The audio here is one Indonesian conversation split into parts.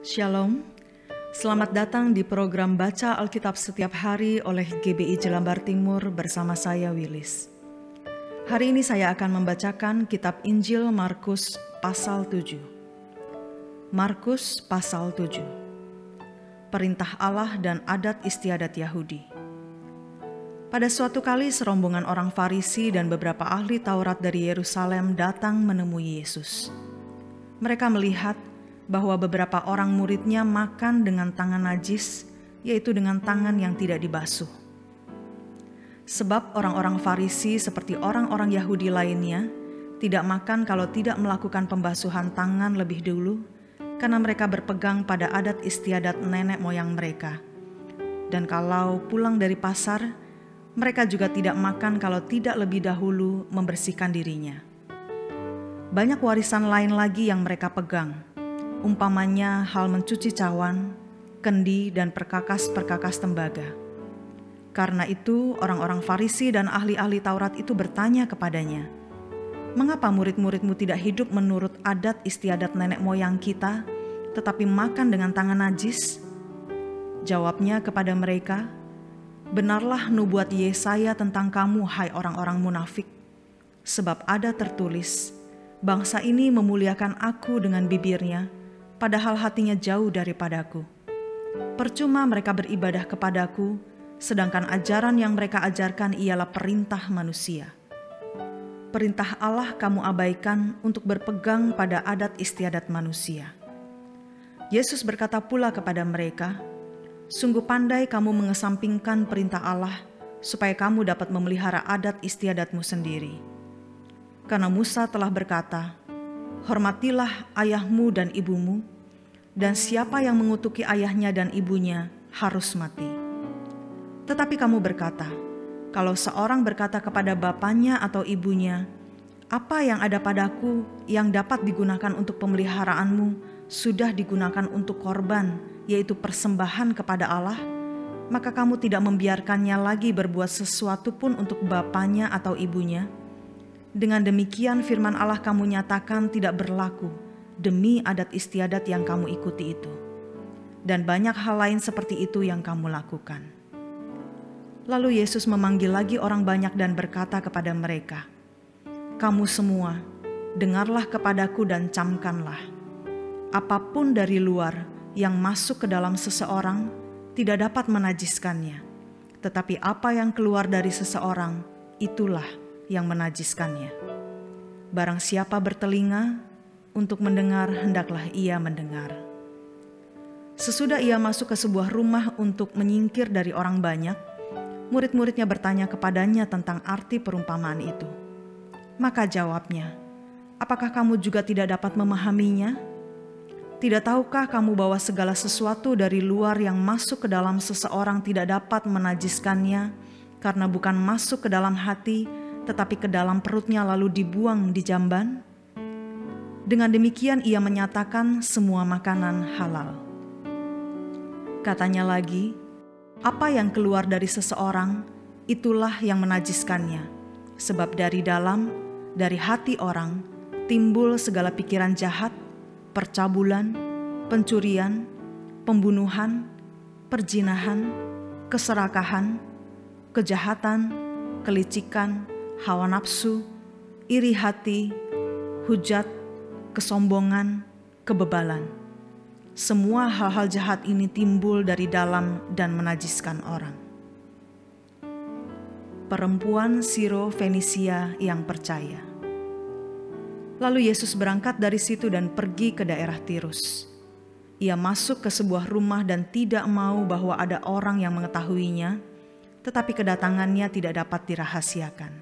Shalom, selamat datang di program Baca Alkitab Setiap Hari oleh GBI Jelambar Timur bersama saya Willis. Hari ini saya akan membacakan kitab Injil Markus pasal 7. Markus pasal 7. Perintah Allah dan adat istiadat Yahudi. Pada suatu kali serombongan orang Farisi dan beberapa ahli Taurat dari Yerusalem datang menemui Yesus. Mereka melihat bahwa beberapa orang muridnya makan dengan tangan najis, yaitu dengan tangan yang tidak dibasuh. Sebab orang-orang Farisi seperti orang-orang Yahudi lainnya tidak makan kalau tidak melakukan pembasuhan tangan lebih dulu, karena mereka berpegang pada adat istiadat nenek moyang mereka. Dan kalau pulang dari pasar, mereka juga tidak makan kalau tidak lebih dahulu membersihkan dirinya. Banyak warisan lain lagi yang mereka pegang, umpamanya hal mencuci cawan, kendi, dan perkakas-perkakas tembaga. Karena itu orang-orang Farisi dan ahli-ahli Taurat itu bertanya kepadanya, "Mengapa murid-muridmu tidak hidup menurut adat istiadat nenek moyang kita, tetapi makan dengan tangan najis?" Jawabnya kepada mereka, "Benarlah nubuat Yesaya tentang kamu, hai orang-orang munafik. Sebab ada tertulis, bangsa ini memuliakan aku dengan bibirnya, padahal hatinya jauh daripadaku. Percuma mereka beribadah kepadaku, sedangkan ajaran yang mereka ajarkan ialah perintah manusia. Perintah Allah kamu abaikan untuk berpegang pada adat istiadat manusia." Yesus berkata pula kepada mereka, "Sungguh pandai kamu mengesampingkan perintah Allah, supaya kamu dapat memelihara adat istiadatmu sendiri. Karena Musa telah berkata, 'Hormatilah ayahmu dan ibumu,' dan siapa yang mengutuki ayahnya dan ibunya harus mati. Tetapi kamu berkata, kalau seorang berkata kepada bapaknya atau ibunya, 'Apa yang ada padaku yang dapat digunakan untuk pemeliharaanmu sudah digunakan untuk korban, yaitu persembahan kepada Allah,' maka kamu tidak membiarkannya lagi berbuat sesuatu pun untuk bapaknya atau ibunya. Dengan demikian firman Allah kamu nyatakan tidak berlaku demi adat istiadat yang kamu ikuti itu. Dan banyak hal lain seperti itu yang kamu lakukan." Lalu Yesus memanggil lagi orang banyak dan berkata kepada mereka, "Kamu semua, dengarlah kepadaku dan camkanlah. Apapun dari luar yang masuk ke dalam seseorang tidak dapat menajiskannya. Tetapi apa yang keluar dari seseorang, itulah yang menajiskannya. Barang siapa bertelinga untuk mendengar, hendaklah ia mendengar." Sesudah ia masuk ke sebuah rumah untuk menyingkir dari orang banyak, murid-muridnya bertanya kepadanya tentang arti perumpamaan itu. Maka jawabnya, "Apakah kamu juga tidak dapat memahaminya? Tidak tahukah kamu bahwa segala sesuatu dari luar yang masuk ke dalam seseorang tidak dapat menajiskannya, karena bukan masuk ke dalam hati, tetapi ke dalam perutnya lalu dibuang di jamban? Dengan demikian ia menyatakan semua makanan halal." Katanya lagi, "Apa yang keluar dari seseorang, itulah yang menajiskannya. Sebab dari dalam, dari hati orang, timbul segala pikiran jahat, percabulan, pencurian, pembunuhan, perzinahan, keserakahan, kejahatan, kelicikan, hawa nafsu, iri hati, hujat, kesombongan, kebebalan. Semua hal-hal jahat ini timbul dari dalam dan menajiskan orang." Perempuan Siro Fenisia yang percaya. Lalu Yesus berangkat dari situ dan pergi ke daerah Tirus. Ia masuk ke sebuah rumah dan tidak mau bahwa ada orang yang mengetahuinya, tetapi kedatangannya tidak dapat dirahasiakan.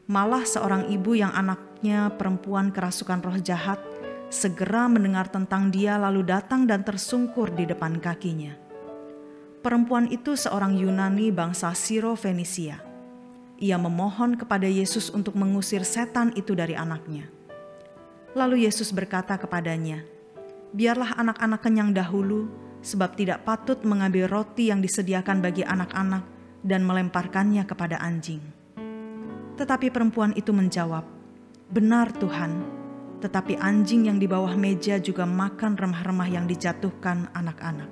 Malah seorang ibu yang anaknya perempuan kerasukan roh jahat segera mendengar tentang dia lalu datang dan tersungkur di depan kakinya. Perempuan itu seorang Yunani bangsa Siro Fenisia. Ia memohon kepada Yesus untuk mengusir setan itu dari anaknya. Lalu Yesus berkata kepadanya, "Biarlah anak-anak kenyang dahulu, sebab tidak patut mengambil roti yang disediakan bagi anak-anak dan melemparkannya kepada anjing." Tetapi perempuan itu menjawab, "Benar Tuhan, tetapi anjing yang di bawah meja juga makan remah-remah yang dijatuhkan anak-anak.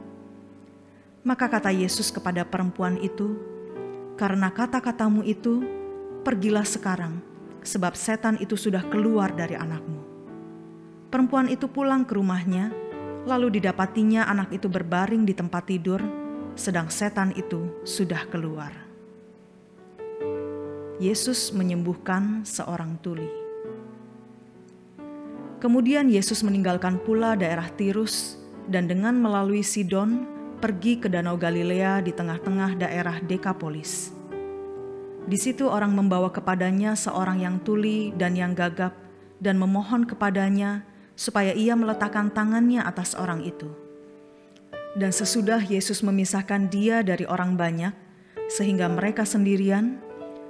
Maka kata Yesus kepada perempuan itu, "Karena kata-katamu itu, pergilah sekarang, sebab setan itu sudah keluar dari anakmu." Perempuan itu pulang ke rumahnya, lalu didapatinya anak itu berbaring di tempat tidur, sedang setan itu sudah keluar. Yesus menyembuhkan seorang tuli. Kemudian Yesus meninggalkan pula daerah Tirus dan dengan melalui Sidon pergi ke Danau Galilea di tengah-tengah daerah Dekapolis. Di situ orang membawa kepadanya seorang yang tuli dan yang gagap dan memohon kepadanya supaya ia meletakkan tangannya atas orang itu. Dan sesudah Yesus memisahkan dia dari orang banyak, sehingga mereka sendirian,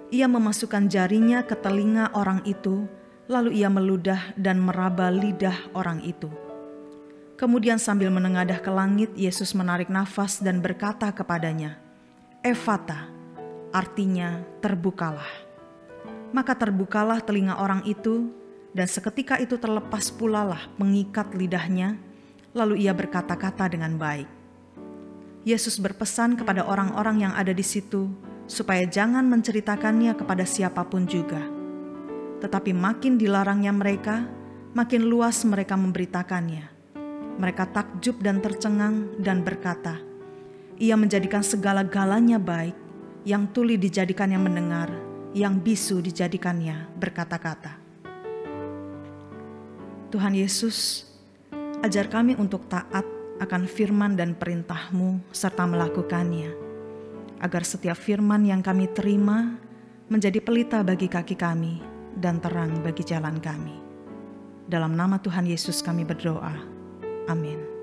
ia memasukkan jarinya ke telinga orang itu, lalu ia meludah dan meraba lidah orang itu. Kemudian sambil menengadah ke langit, Yesus menarik nafas dan berkata kepadanya, "Efata," artinya terbukalah. Maka terbukalah telinga orang itu, dan seketika itu terlepas pula lah pengikat lidahnya, lalu ia berkata-kata dengan baik. Yesus berpesan kepada orang-orang yang ada di situ, supaya jangan menceritakannya kepada siapapun juga. Tetapi makin dilarangnya mereka, makin luas mereka memberitakannya. Mereka takjub dan tercengang dan berkata, "Ia menjadikan segala-galanya baik, yang tuli dijadikannya mendengar, yang bisu dijadikannya berkata-kata." Tuhan Yesus, ajar kami untuk taat akan firman dan perintah-Mu serta melakukannya, agar setiap firman yang kami terima menjadi pelita bagi kaki kami dan terang bagi jalan kami. Dalam nama Tuhan Yesus kami berdoa. Amin.